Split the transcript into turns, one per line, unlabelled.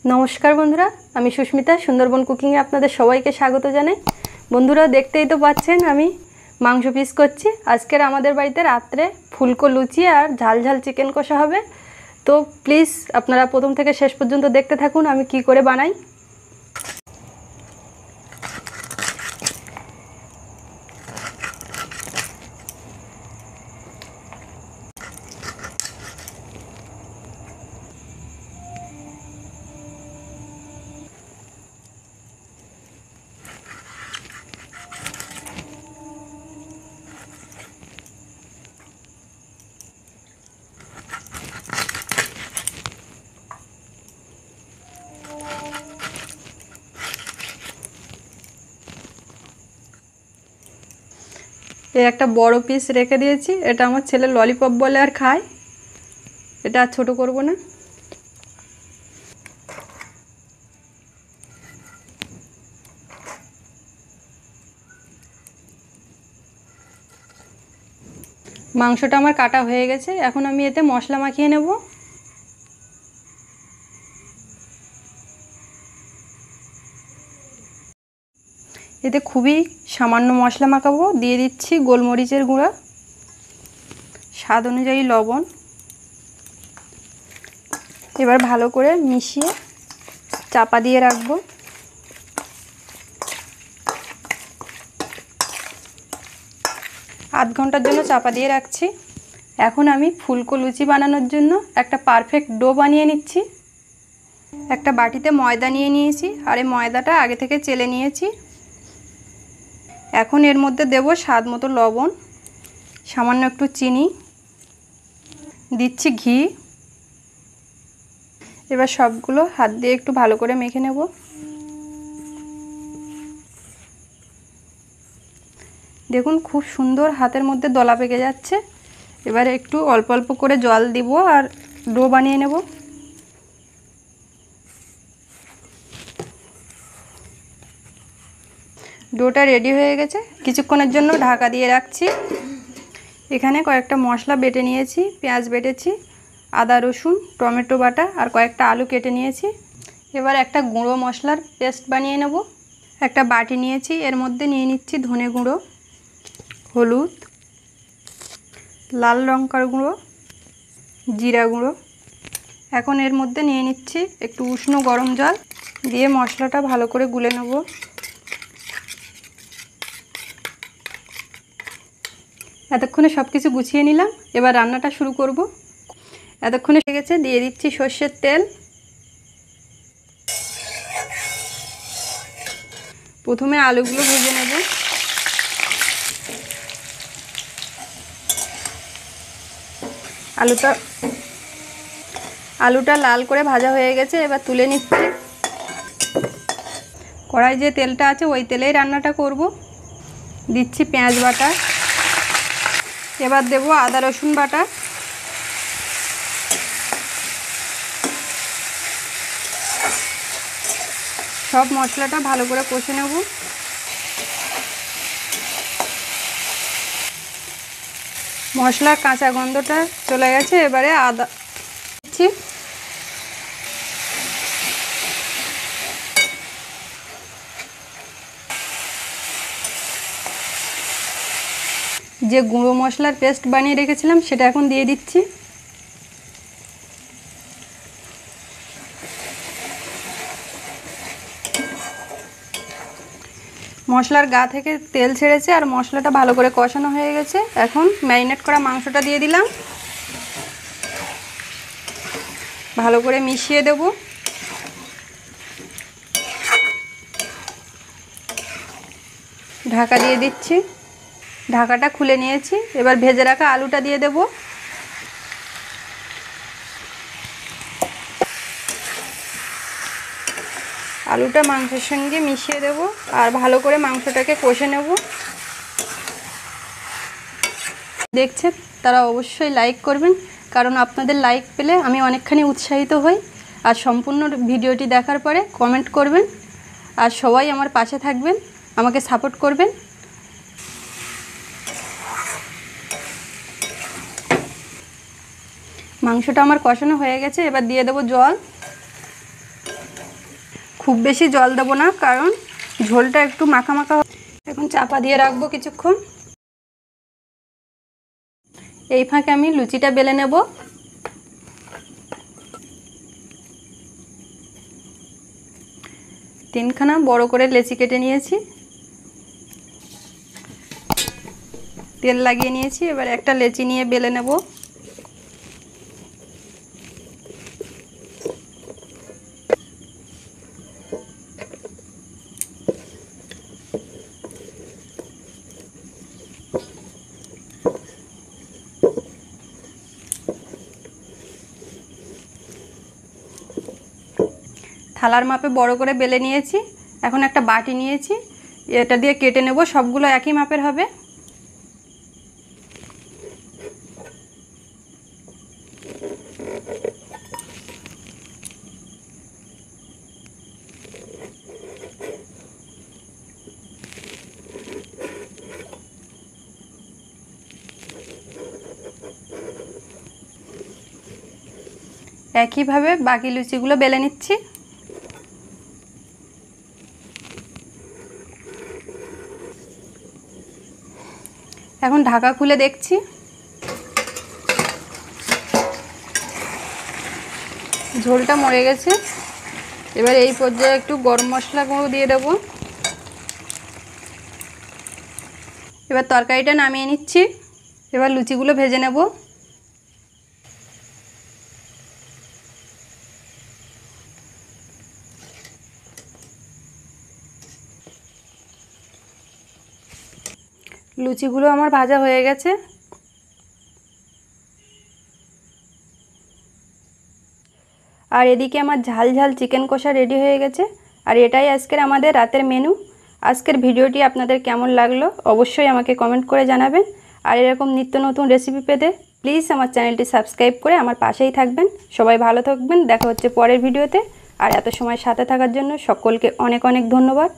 नमस्कार बंधुरा आमी सुष्मिता सुंदरबन कुकिंग ए आपनादेर सबाइके स्वागत जानाई। बंधुरा देखतेई तो पाच्छेन आमी मांस पिस करछि। आजकेर आमादेर बाड़ीते रात्रे फुलको लुचि और झाल झाल चिकेन कषा होबे। तो प्लिज आपनारा प्रथम थेके शेष पर्यन्त देखते थाकुन आमी कि करे बानाई। एक बड़ पिस रेखे दिएछि, एटा आमार छेले ललिपप बोले आर खाय, एटा आर छोटो करब ना। मांसटा आमार काटा हये गेछे, एखन आमी एते मशला माखिये नेब। एते खूबई सामान्य मशला माखाबो। दिए दिচ্ছি गोलमरिचेर गुঁড়া, स्वाद अनुयायी लवण। एबार भालो करे मिशिए चापा दिए राखबो। आध घंटार जन्य चापा दिए राखছি। এখন আমি ফুলকো লুচি বানানোর জন্য একটা পারফেক্ট ডো বানিয়ে নিচ্ছি। একটা বাটিতে ময়দা নিয়ে নিয়েছি আর এই ময়দাটা আগে থেকে চেলে নিয়েছি। এখন এর মধ্যে দেব স্বাদ মতো লবণ, সামান্য একটু চিনি, দিচ্ছি ঘি। এবার সবগুলো হাত দিয়ে একটু ভালো করে মেখে নেব। দেখুন খুব সুন্দর হাতের মধ্যে দলা পেকে যাচ্ছে। এবারে একটু অল্প অল্প করে জল দিব আর ডো বানিয়ে নেব। ডোটা রেডি হয়ে গেছে, কিছুক্ষণের জন্য ঢাকা দিয়ে রাখছি। এখানে কয়েকটা মশলা বেটে নিয়েছি, পেঁয়াজ বেটেছি, আদা রসুন টমেটো বাটা আর কয়েকটা আলু কেটে নিয়েছি। এবার একটা গুঁড়ো মশলার পেস্ট বানিয়ে নেব। একটা বাটি নিয়েছি, এর মধ্যে নিয়ে নিচ্ছি ধনে গুঁড়ো, হলুদ, লাল লঙ্কার গুঁড়ো, জিরা গুঁড়ো। এখন এর মধ্যে নিয়ে নিচ্ছি একটু উষ্ণ গরম জল, দিয়ে মশলাটা ভালো করে গুলে নেব। এতক্ষণে সব কিছু গুছিয়ে নিলাম, এবার রান্নাটা শুরু করব। এতক্ষণে হয়ে গেছে, দিয়ে দিচ্ছি সর্ষের তেল। প্রথমে আলুগুলো ভেজে নেব। আলুটা লাল করে ভাজা হয়ে গেছে, এবার তুলে নিচ্ছি। কড়াই যে তেলটা আছে ওই তেলেই রান্নাটা করব। দিচ্ছি পেঁয়াজ বাটা, এবার দেব আদা রসুন বাটা, সব মশলাটা ভালো করে কষে নেব। মশলার কাঁচা গন্ধটা চলে গেছে, এবারে আদা দিচ্ছি। যে গুঁড়ো মশলার পেস্ট বানিয়ে রেখেছিলাম সেটা এখন দিয়ে দিচ্ছি। মশলার গা থেকে তেল ছেড়েছে আর মশলাটা ভালো করে কষানো হয়ে গেছে। এখন ম্যারিনেট করা মাংসটা দিয়ে দিলাম, ভালো করে মিশিয়ে দেব। ঢাকা দিয়ে দিচ্ছি। ঢাকাটা খুলে নিয়েছি, এবার ভেজে রাখা আলুটা দিয়ে দেব। আলুটা মাংসের সঙ্গে মিশিয়ে দেব আর ভালো করে মাংসটাকে কষে নেব। দেখছেন তারা অবশ্যই লাইক করবেন, কারণ আপনাদের লাইক পেলে আমি অনেকখানি উৎসাহিত হই। আর সম্পূর্ণ ভিডিওটি দেখার পরে কমেন্ট করবেন আর সবাই আমার পাশে থাকবেন, আমাকে সাপোর্ট করবেন। মাংসটা আমার কষানো হয়ে গেছে, এবার দিয়ে দেব জল। খুব বেশি জল দেবো না, কারণ ঝোলটা একটু মাখা মাখা। এখন চাপা দিয়ে রাখবো কিছুক্ষণ। এই ফাঁকে আমি লুচিটা বেলে নেব। তিনখানা বড় করে লেচি কেটে নিয়েছি, তেল লাগিয়ে নিয়েছি। এবার একটা লেচি নিয়ে বেলে নেব। থালার মাপে বড় করে বেলে নিয়েছি। এখন একটা বাটি নিয়েছি, এটা দিয়ে কেটে নেব। সবগুলো একই মাপের হবে। একইভাবে বাকি লুচিগুলো বেলে নিচ্ছি। এখন ঢাকা খুলে দেখছি, ঝোলটা মরে গেছে। এবার এই পর্যায়ে একটু গরম মশলা গুঁড়ো দিয়ে দেব। এবার তরকারিটা নামিয়ে নিচ্ছি। এবার লুচিগুলো ভেজে নেব। লুচিগুলো আমার ভাজা হয়ে গেছে। আর এদিকে আমার ঝাল ঝাল চিকেন কষা রেডি হয়ে গেছে। আর এটাই আজকের আমাদের রাতের মেনু। আজকের ভিডিওটি আপনাদের কেমন লাগলো অবশ্যই আমাকে কমেন্ট করে জানাবেন। আর এরকম নিত্য নতুন রেসিপি পেতে প্লিজ আমার চ্যানেলটি সাবস্ক্রাইব করে আমার পাশেই থাকবেন। সবাই ভালো থাকবেন, দেখা হচ্ছে পরের ভিডিওতে। আর এত সময় সাথে থাকার জন্য সকলকে অনেক অনেক ধন্যবাদ।